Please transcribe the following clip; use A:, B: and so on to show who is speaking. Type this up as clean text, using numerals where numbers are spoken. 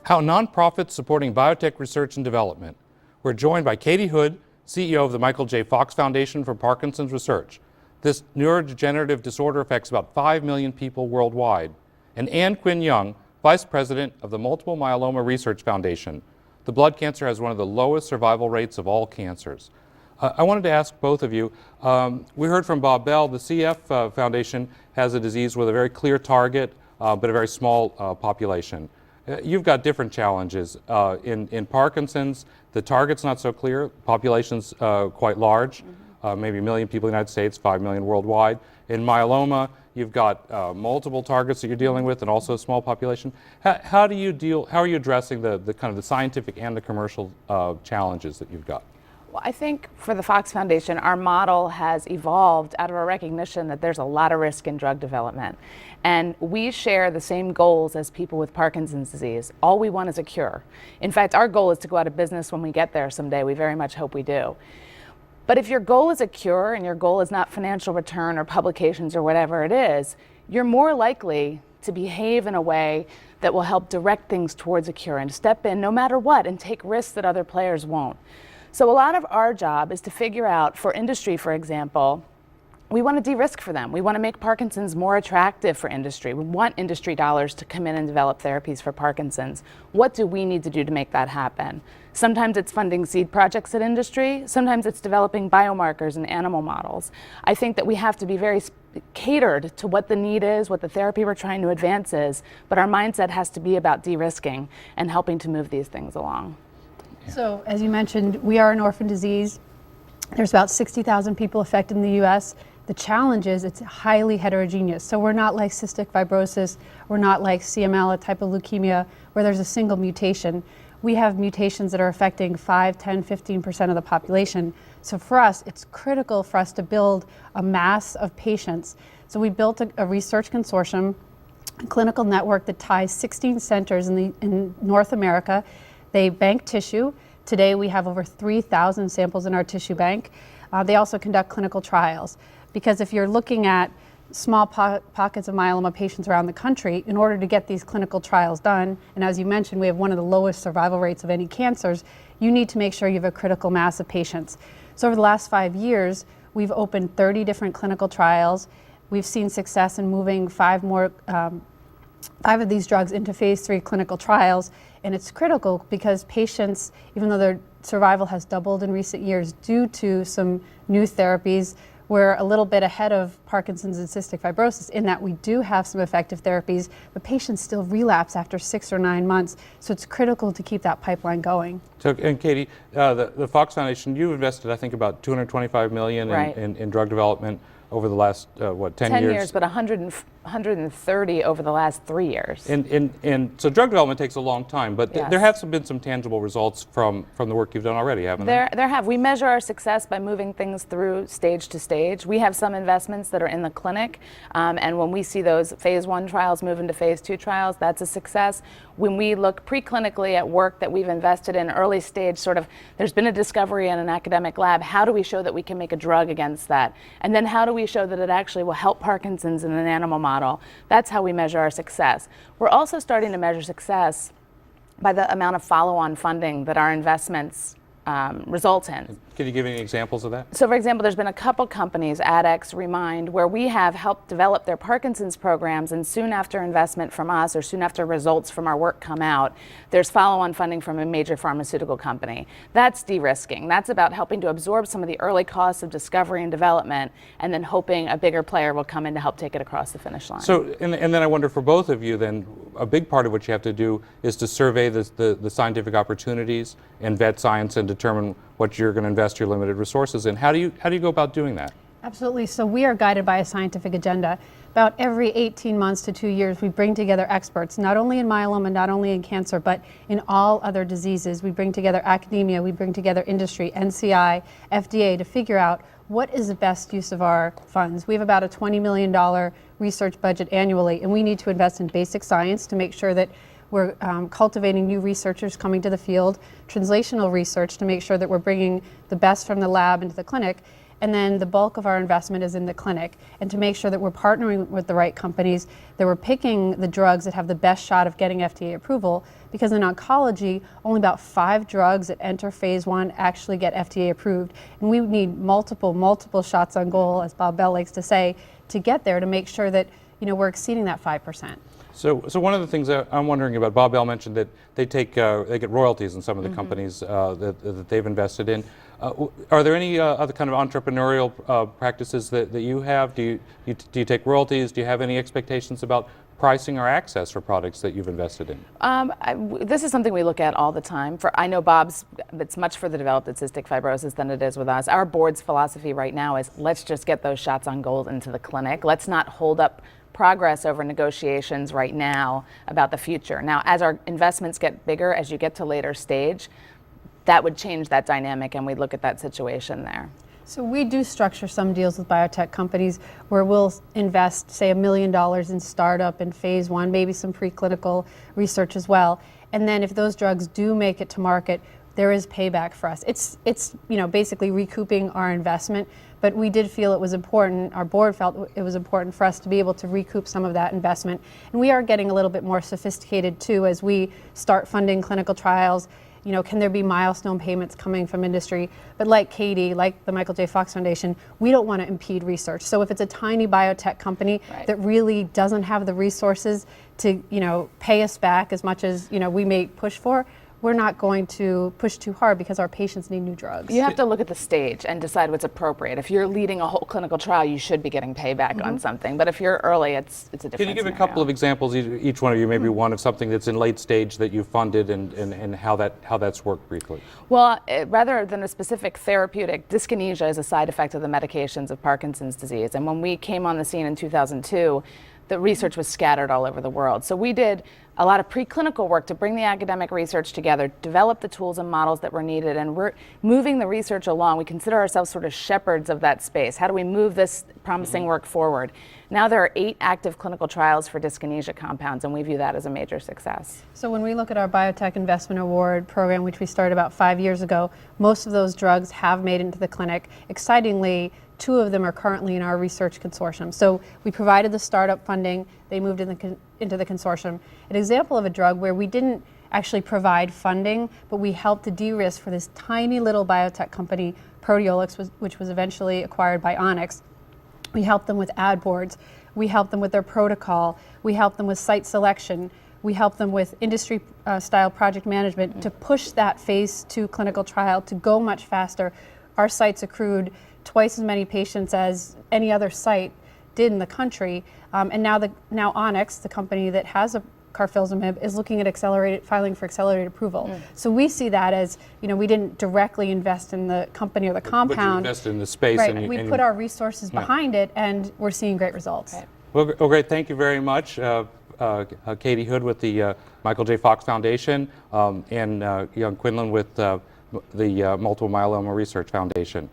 A: How nonprofits supporting biotech research and development. We're joined by Katie Hood, CEO of the Michael J. Fox Foundation for Parkinson's Research. This neurodegenerative disorder affects about 5 million people worldwide. And Ann Quinn Young, Vice President of the Multiple Myeloma Research Foundation. The blood cancer has one of the lowest survival rates of all cancers. I wanted to ask both of you, we heard from Bob Bell, the CF Foundation has a disease with a very clear target, but a very small population. You've got different challenges. In Parkinson's, the target's not so clear, population's quite large, maybe 1 million people in the United States, 5 million worldwide. In myeloma, you've got multiple targets that you're dealing with and also a small population. How are you addressing the kind of the scientific and the commercial challenges that you've got?
B: Well, I think for the Fox Foundation, our model has evolved out of a recognition that there's a lot of risk in drug development. And we share the same goals as people with Parkinson's disease. All we want is a cure. In fact, our goal is to go out of business when we get there someday. We very much hope we do. But if your goal is a cure and your goal is not financial return or publications or whatever it is, you're more likely to behave in a way that will help direct things towards a cure and step in no matter what and take risks that other players won't. So a lot of our job is to figure out, for industry, for example, we want to de-risk for them. We want to make Parkinson's more attractive for industry. We want industry dollars to come in and develop therapies for Parkinson's. What do we need to do to make that happen? Sometimes it's funding seed projects at industry. Sometimes it's developing biomarkers and animal models. I think that we have to be very catered to what the need is, what the therapy we're trying to advance is, but our mindset has to be about de-risking and helping to move these things along.
C: So, as you mentioned, we are an orphan disease. There's about 60,000 people affected in the U.S. The challenge is it's highly heterogeneous. So we're not like cystic fibrosis, we're not like CML, a type of leukemia, where there's a single mutation. We have mutations that are affecting 5, 10, 15% of the population. So for us, it's critical for us to build a mass of patients. So we built a research consortium, a clinical network that ties 16 centers in North America. They bank tissue. Today we have over 3,000 samples in our tissue bank. They also conduct clinical trials. Because if you're looking at small pockets of myeloma patients around the country, in order to get these clinical trials done, and as you mentioned, we have one of the lowest survival rates of any cancers, you need to make sure you have a critical mass of patients. So over the last 5 years, we've opened 30 different clinical trials. We've seen success in moving 5 of these drugs into phase 3 clinical trials, and it's critical because patients, even though their survival has doubled in recent years due to some new therapies, we're a little bit ahead of Parkinson's and cystic fibrosis in that we do have some effective therapies, but patients still relapse after 6 or 9 months, so it's critical to keep that pipeline going.
A: So, and Katie, the Fox Foundation, you invested, I think, about $225 million in drug development over the last, 10 years?
B: 10 years, but 130 over the last 3 years.
A: And so drug development takes a long time, but
B: Yes.
A: there have been some tangible results from the work you've done already, haven't there?
B: There have. We measure our success by moving things through stage to stage. We have some investments that are in the clinic, and when we see those phase 1 trials move into phase 2 trials, that's a success. When we look preclinically at work that we've invested in early stage, sort of, there's been a discovery in an academic lab, how do we show that we can make a drug against that? And then how do we show that it actually will help Parkinson's in an animal model? That's how we measure our success. We're also starting to measure success by the amount of follow-on funding that our investments result in.
A: Can you give any examples of that?
B: So for example, there's been a couple companies, ADX, Remind, where we have helped develop their Parkinson's programs, and soon after investment from us, or soon after results from our work come out, there's follow-on funding from a major pharmaceutical company. That's de-risking. That's about helping to absorb some of the early costs of discovery and development, and then hoping a bigger player will come in to help take it across the finish line.
A: So, and then I wonder for both of you then, a big part of what you have to do is to survey the scientific opportunities and vet science and determine what you're going to invest your limited resources in. How do you go about doing that?
C: Absolutely. So we are guided by a scientific agenda. About every 18 months to 2 years, we bring together experts, not only in myeloma, not only in cancer, but in all other diseases. We bring together academia, we bring together industry, NCI, FDA, to figure out what is the best use of our funds. We have about a $20 million research budget annually, and we need to invest in basic science to make sure that we're cultivating new researchers coming to the field, translational research to make sure that we're bringing the best from the lab into the clinic, And then the bulk of our investment is in the clinic. And to make sure that we're partnering with the right companies, that we're picking the drugs that have the best shot of getting FDA approval, because in oncology, only about 5 drugs that enter phase 1 actually get FDA approved. And we need multiple shots on goal, as Bob Bell likes to say, to get there, to make sure that we're exceeding that 5%.
A: So one of the things that I'm wondering about, Bob Bell mentioned that they get royalties in some of the companies that they've invested in. Are there any other kind of entrepreneurial practices that you have? Do you take royalties? Do you have any expectations about pricing or access for products that you've invested in?
B: This is something we look at all the time. I know Bob's, it's much further developed at cystic fibrosis than it is with us. Our board's philosophy right now is let's just get those shots on goal into the clinic. Let's not hold up progress over negotiations right now about the future. Now, as our investments get bigger, as you get to later stage, that would change that dynamic, and we look at that situation there.
C: So we do structure some deals with biotech companies where we'll invest, say, $1 million in startup in phase 1, maybe some preclinical research as well. And then if those drugs do make it to market, there is payback for us. It's basically recouping our investment, but we did feel it was important, our board felt it was important for us to be able to recoup some of that investment. And we are getting a little bit more sophisticated too as we start funding clinical trials. Can there be milestone payments coming from industry? But like Katie, like the Michael J. Fox Foundation, we don't want to impede research. So if it's a tiny biotech company that really doesn't have the resources to, pay us back as much as, we may push for, we're not going to push too hard because our patients need new drugs.
B: You have to look at the stage and decide what's appropriate. If you're leading a whole clinical trial, you should be getting payback on something. But if you're early, it's a different
A: Can you give
B: scenario.
A: a couple of examples, each one of you, maybe one of something that's in late stage that you funded and how that's worked briefly?
B: Well, rather than a specific therapeutic, dyskinesia is a side effect of the medications of Parkinson's disease. And when we came on the scene in 2002, the research was scattered all over the world. So we did a lot of preclinical work to bring the academic research together, develop the tools and models that were needed, and we're moving the research along. We consider ourselves sort of shepherds of that space. How do we move this promising work forward? Now there are 8 active clinical trials for dyskinesia compounds, and we view that as a major success.
C: So when we look at our Biotech Investment Award program, which we started about 5 years ago, most of those drugs have made it into the clinic. Excitingly, 2 of them are currently in our research consortium. So we provided the startup funding, they moved into the consortium. An example of a drug where we didn't actually provide funding, but we helped to de-risk for this tiny little biotech company, Proteolix, which was eventually acquired by Onyx. We helped them with ad boards, we helped them with their protocol, we helped them with site selection, we helped them with industry style project management to push that phase 2 clinical trial to go much faster. Our sites accrued twice as many patients as any other site did in the country, and now Onyx, the company that has a carfilzomib, is looking at filing for accelerated approval. So we see that as, we didn't directly invest in the company or the compound.
A: But you invested in the space.
C: Right, we put our resources behind it, and we're seeing great results.
B: Right.
A: Well, great. Thank you very much. Katie Hood with the Michael J. Fox Foundation and Young Quinlan with the Multiple Myeloma Research Foundation.